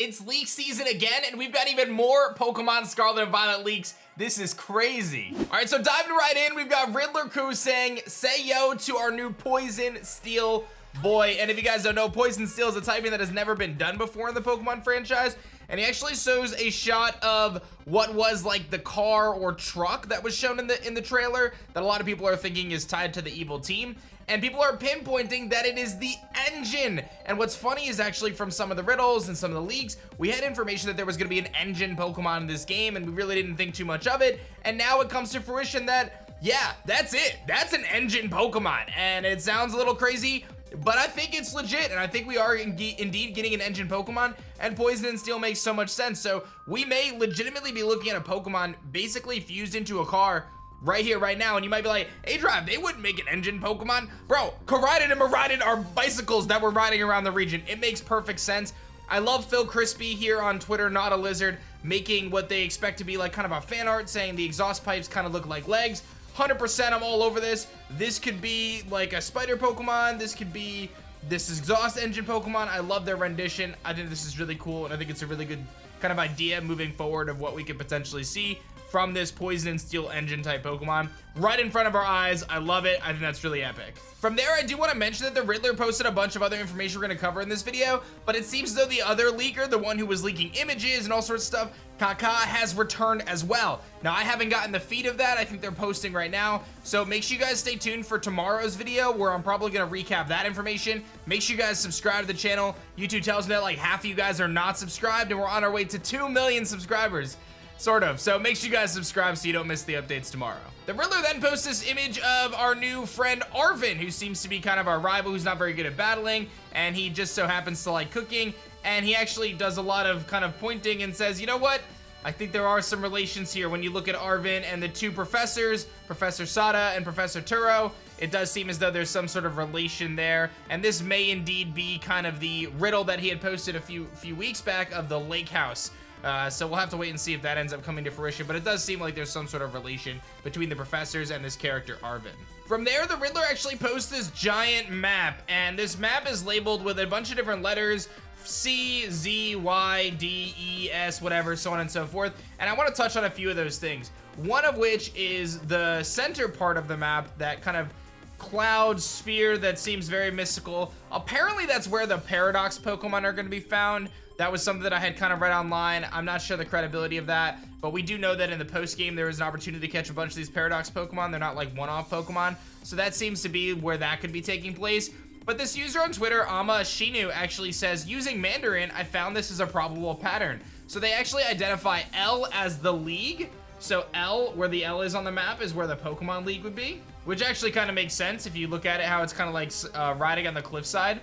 It's leak season again, and we've got even more Pokemon Scarlet and Violet leaks. This is crazy. All right, so diving right in, we've got Riddler Crew saying, say yo to our new Poison Steel boy. And if you guys don't know, Poison Steel is a typing that has never been done before in the Pokemon franchise. And he actually shows a shot of what was like the car or truck that was shown in the trailer that a lot of people are thinking is tied to the evil team. And people are pinpointing that it is the engine. And what's funny is actually from some of the riddles and some of the leaks, we had information that there was gonna be an engine Pokemon in this game, and we really didn't think too much of it. And now it comes to fruition that, yeah, that's it. That's an engine Pokemon. And it sounds a little crazy, but I think it's legit, and I think we are indeed getting an engine Pokemon, and Poison and Steel makes so much sense. So we may legitimately be looking at a Pokemon basically fused into a car right here, right now, and you might be like, hey, Drive, they wouldn't make an engine Pokemon. Bro, Koraidon and Miraidon are bicycles that were riding around the region. It makes perfect sense. I love Phil Crispy here on Twitter, Not a Lizard, making what they expect to be like kind of a fan art, saying the exhaust pipes kind of look like legs. 100% I'm all over this. This could be like a spider Pokemon. This could be this exhaust engine Pokemon. I love their rendition. I think this is really cool, and I think it's a really good kind of idea moving forward of what we could potentially see from this Poison and Steel engine type Pokemon right in front of our eyes. I love it. I think that's really epic. From there, I do want to mention that the Riddler posted a bunch of other information we're going to cover in this video, but it seems as though the other leaker, the one who was leaking images and all sorts of stuff, Kaka, has returned as well. Now, I haven't gotten the feed of that. I think they're posting right now, so make sure you guys stay tuned for tomorrow's video where I'm probably going to recap that information. Make sure you guys subscribe to the channel. YouTube tells me that like half of you guys are not subscribed, and we're on our way to 2 million subscribers. Sort of. So make sure you guys subscribe so you don't miss the updates tomorrow. The Riddler then posts this image of our new friend Arvin, who seems to be kind of our rival, who's not very good at battling, and he just so happens to like cooking, and he actually does a lot of kind of pointing and says, you know what? I think there are some relations here. When you look at Arvin and the two professors, Professor Sada and Professor Turo, it does seem as though there's some sort of relation there, and this may indeed be kind of the riddle that he had posted a few weeks back of the lake house. So we'll have to wait and see if that ends up coming to fruition, but it does seem like there's some sort of relation between the professors and this character Arvin. From there, the Riddler actually posts this giant map, and this map is labeled with a bunch of different letters, C, Z, Y, D, E, S, whatever, so on and so forth, and I want to touch on a few of those things. One of which is the center part of the map, that kind of cloud sphere that seems very mystical. Apparently that's where the Paradox Pokemon are going to be found. That was something that I had kind of read online. I'm not sure the credibility of that, but we do know that in the post game there was an opportunity to catch a bunch of these Paradox Pokemon. They're not like one-off Pokemon, so that seems to be where that could be taking place. But this user on Twitter, Ama Shinu, actually says, using Mandarin, I found this as a probable pattern. So they actually identify L as the league. So L, where the L is on the map, is where the Pokemon League would be, which actually kind of makes sense if you look at it, how it's kind of like riding on the cliffside.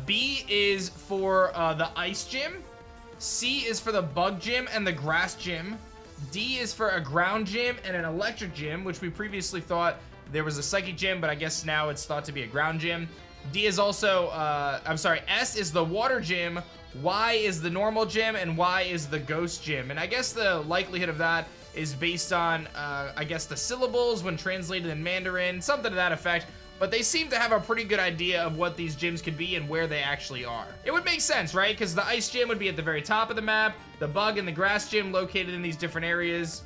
B is for the Ice Gym. C is for the Bug Gym and the Grass Gym. D is for a Ground Gym and an Electric Gym, which we previously thought there was a Psychic Gym, but I guess now it's thought to be a Ground Gym. D is also, S is the Water Gym, Y is the Normal Gym, and Y is the Ghost Gym. And I guess the likelihood of that is based on, I guess, the syllables when translated in Mandarin, something to that effect. But they seem to have a pretty good idea of what these gyms could be and where they actually are. It would make sense, right? Because the Ice Gym would be at the very top of the map, the Bug and the Grass Gym located in these different areas,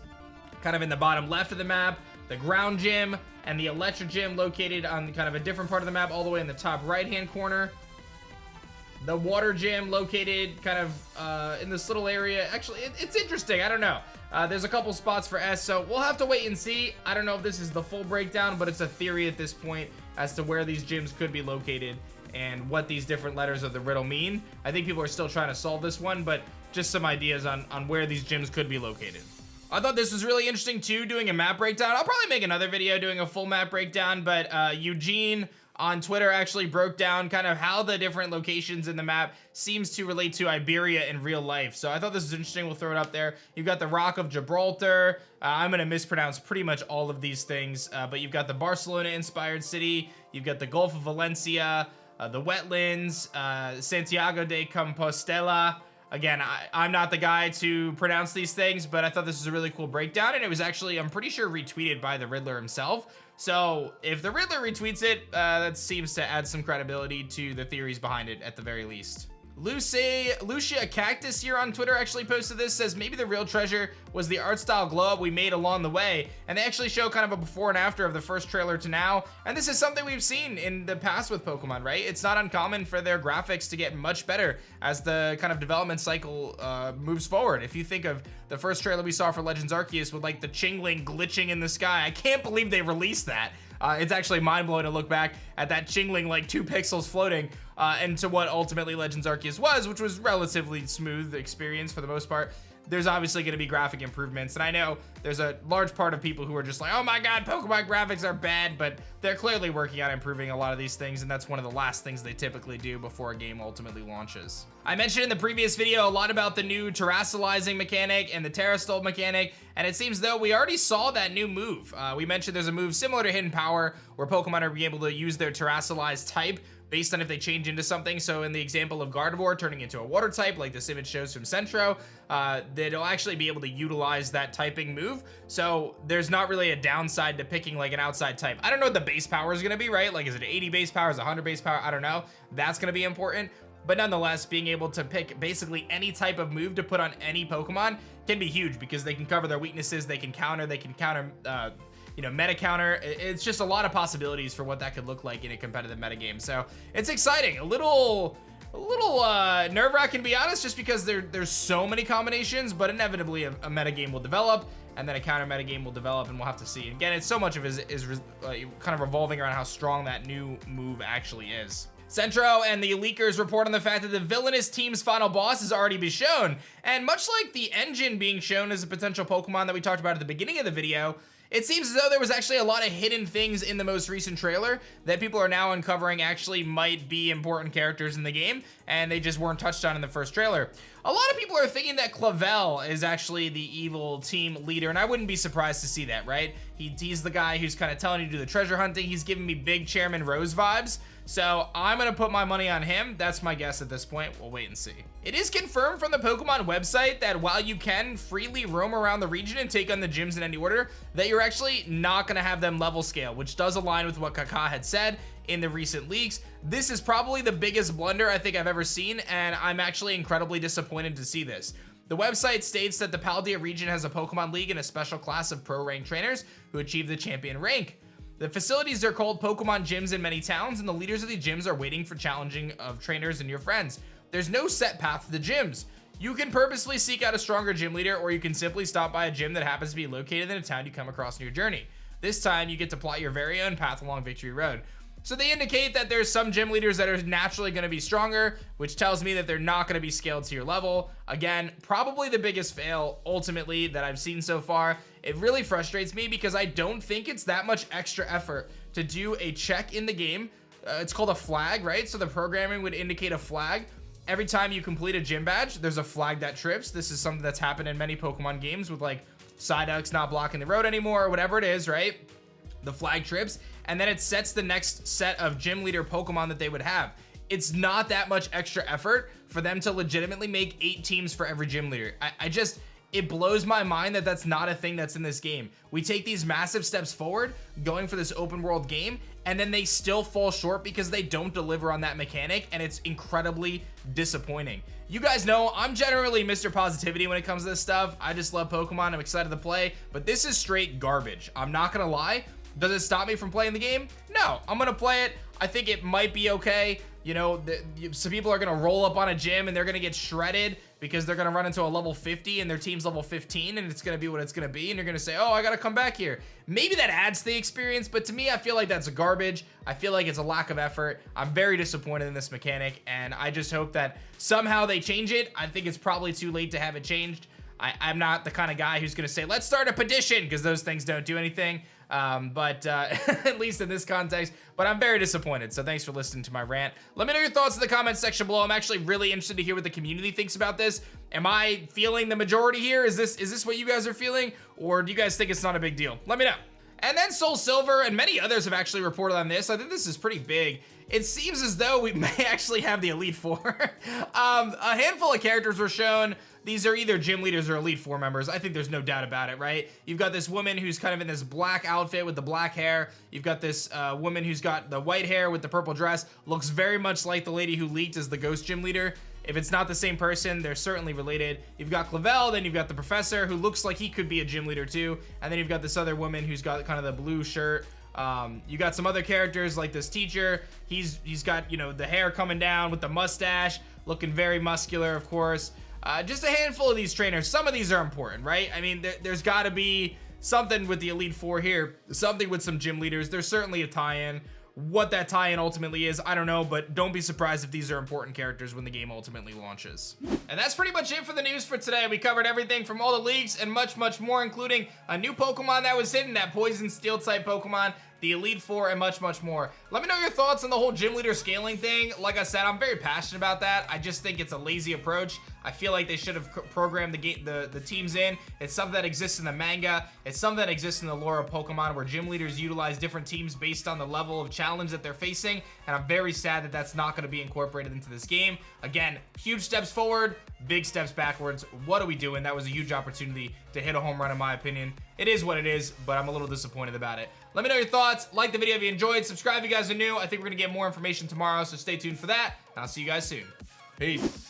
kind of in the bottom left of the map, the Ground Gym and the Electric Gym located on kind of a different part of the map, all the way in the top right-hand corner. The Water Gym located kind of in this little area. Actually, it's interesting. I don't know. There's a couple spots for S, so we'll have to wait and see. I don't know if this is the full breakdown, but it's a theory at this point as to where these gyms could be located and what these different letters of the riddle mean. I think people are still trying to solve this one, but just some ideas on where these gyms could be located. I thought this was really interesting too, doing a map breakdown. I'll probably make another video doing a full map breakdown, but Eugene on Twitter actually broke down kind of how the different locations in the map seems to relate to Iberia in real life. So I thought this was interesting. We'll throw it up there. You've got the Rock of Gibraltar. I'm going to mispronounce pretty much all of these things, but you've got the Barcelona-inspired city. You've got the Gulf of Valencia, the wetlands, Santiago de Compostela. Again, I'm not the guy to pronounce these things, but I thought this was a really cool breakdown, and it was actually, I'm pretty sure, retweeted by the Riddler himself. So if the Riddler retweets it, that seems to add some credibility to the theories behind it at the very least. Lucia Cactus here on Twitter actually posted this, says maybe the real treasure was the art style glow up we made along the way. And they actually show kind of a before and after of the first trailer to now. And this is something we've seen in the past with Pokemon, right? It's not uncommon for their graphics to get much better as the kind of development cycle moves forward. If you think of the first trailer we saw for Legends Arceus with like the Chingling glitching in the sky, I can't believe they released that. It's actually mind-blowing to look back at that Chingling like 2 pixels floating and to what ultimately Legends Arceus was, which was relatively smooth experience for the most part. There's obviously going to be graphic improvements, and I know there's a large part of people who are just like, oh my god, Pokemon graphics are bad, but they're clearly working on improving a lot of these things, and that's one of the last things they typically do before a game ultimately launches. I mentioned in the previous video a lot about the new terrestrializing mechanic and the Terrastol mechanic, and it seems though we already saw that new move. We mentioned there's a move similar to Hidden Power where Pokemon are able to use their terrestrialized type based on if they change into something. So in the example of Gardevoir turning into a water type, like this image shows from Centro, they'll actually be able to utilize that typing move. So there's not really a downside to picking like an outside type. I don't know what the base power is gonna be, right? Like, is it 80 base power, is it 100 base power? I don't know. That's gonna be important. But nonetheless, being able to pick basically any type of move to put on any Pokemon can be huge because they can cover their weaknesses, they can counter, meta counter. It's just a lot of possibilities for what that could look like in a competitive metagame. So it's exciting. A little nerve-wracking, to be honest, just because there's so many combinations, but inevitably a metagame will develop, and then a counter metagame will develop, and we'll have to see. Again, it's so much of it is kind of revolving around how strong that new move actually is. Centro and the leakers report on the fact that the villainous team's final boss has already been shown, and much like the engine being shown as a potential Pokemon that we talked about at the beginning of the video, it seems as though there was actually a lot of hidden things in the most recent trailer that people are now uncovering actually might be important characters in the game, and they just weren't touched on in the first trailer. A lot of people are thinking that Clavel is actually the evil team leader, and I wouldn't be surprised to see that, right? He's the guy who's kind of telling you to do the treasure hunting. He's giving me big Chairman Rose vibes, so I'm gonna put my money on him. That's my guess at this point. We'll wait and see. It is confirmed from the Pokemon website that while you can freely roam around the region and take on the gyms in any order, that you're actually not gonna have them level scale, which does align with what Kaká had said in the recent leaks. This is probably the biggest blunder I think I've ever seen, and I'm actually incredibly disappointed to see this. The website states that the Paldea region has a Pokemon League and a special class of pro rank trainers who achieve the champion rank. The facilities are called Pokemon gyms in many towns, and the leaders of the gyms are waiting for challenging of trainers and your friends. There's no set path to the gyms. You can purposely seek out a stronger gym leader, or you can simply stop by a gym that happens to be located in a town you come across in your journey. This time, you get to plot your very own path along Victory Road. So they indicate that there's some gym leaders that are naturally going to be stronger, which tells me that they're not going to be scaled to your level. Again, probably the biggest fail ultimately that I've seen so far. It really frustrates me because I don't think it's that much extra effort to do a check in the game. It's called a flag, right? So the programming would indicate a flag. Every time you complete a gym badge, there's a flag that trips. This is something that's happened in many Pokemon games with like Psyducks not blocking the road anymore or whatever it is, right? The flag trips, and then it sets the next set of gym leader Pokemon that they would have. It's not that much extra effort for them to legitimately make 8 teams for every gym leader. It blows my mind that that's not a thing that's in this game. We take these massive steps forward going for this open world game, and then they still fall short because they don't deliver on that mechanic, and it's incredibly disappointing. You guys know I'm generally Mr. Positivity when it comes to this stuff. I just love Pokemon. I'm excited to play, but this is straight garbage. I'm not gonna lie. Does it stop me from playing the game? No, I'm gonna play it. I think it might be okay. You know, some people are gonna roll up on a gym and they're gonna get shredded because they're gonna run into a level 50 and their team's level 15, and it's gonna be what it's gonna be, and you're gonna say, oh, I gotta come back here. Maybe that adds to the experience, but to me, I feel like that's garbage. I feel like it's a lack of effort. I'm very disappointed in this mechanic, and I just hope that somehow they change it. I think it's probably too late to have it changed. I'm not the kind of guy who's gonna say, let's start a petition, because those things don't do anything. At least in this context, but I'm very disappointed. So thanks for listening to my rant. Let me know your thoughts in the comments section below. I'm actually really interested to hear what the community thinks about this. Am I feeling the majority here? Is this what you guys are feeling? Or do you guys think it's not a big deal? Let me know. And then Soul Silver and many others have actually reported on this. I think this is pretty big. It seems as though we may actually have the Elite Four. A handful of characters were shown. These are either gym leaders or Elite Four members. I think there's no doubt about it, right? You've got this woman who's kind of in this black outfit with the black hair. You've got this woman who's got the white hair with the purple dress. Looks very much like the lady who leaked as the Ghost Gym Leader. If it's not the same person, they're certainly related. You've got Clavel, then you've got the professor, who looks like he could be a gym leader too, and then you've got this other woman who's got kind of the blue shirt. You got some other characters like this teacher. He's got, you know, the hair coming down with the mustache, looking very muscular, of course. Just a handful of these trainers. Some of these are important, right? I mean, there's got to be something with the Elite Four here, something with some gym leaders. There's certainly a tie-in. What that tie-in ultimately is, I don't know, but don't be surprised if these are important characters when the game ultimately launches. And that's pretty much it for the news for today. We covered everything from all the leaks and much, much more, including a new Pokemon that was hidden, that Poison Steel type Pokemon, the Elite Four, and much, much more. Let me know your thoughts on the whole gym leader scaling thing. Like I said, I'm very passionate about that. I just think it's a lazy approach. I feel like they should have programmed the teams in. It's something that exists in the manga. It's something that exists in the lore of Pokemon, where gym leaders utilize different teams based on the level of challenge that they're facing, and I'm very sad that that's not going to be incorporated into this game. Again, huge steps forward, big steps backwards. What are we doing? That was a huge opportunity to hit a home run, in my opinion. It is what it is, but I'm a little disappointed about it. Let me know your thoughts. Like the video if you enjoyed. Subscribe if you guys are new. I think we're going to get more information tomorrow, so stay tuned for that, and I'll see you guys soon. Peace.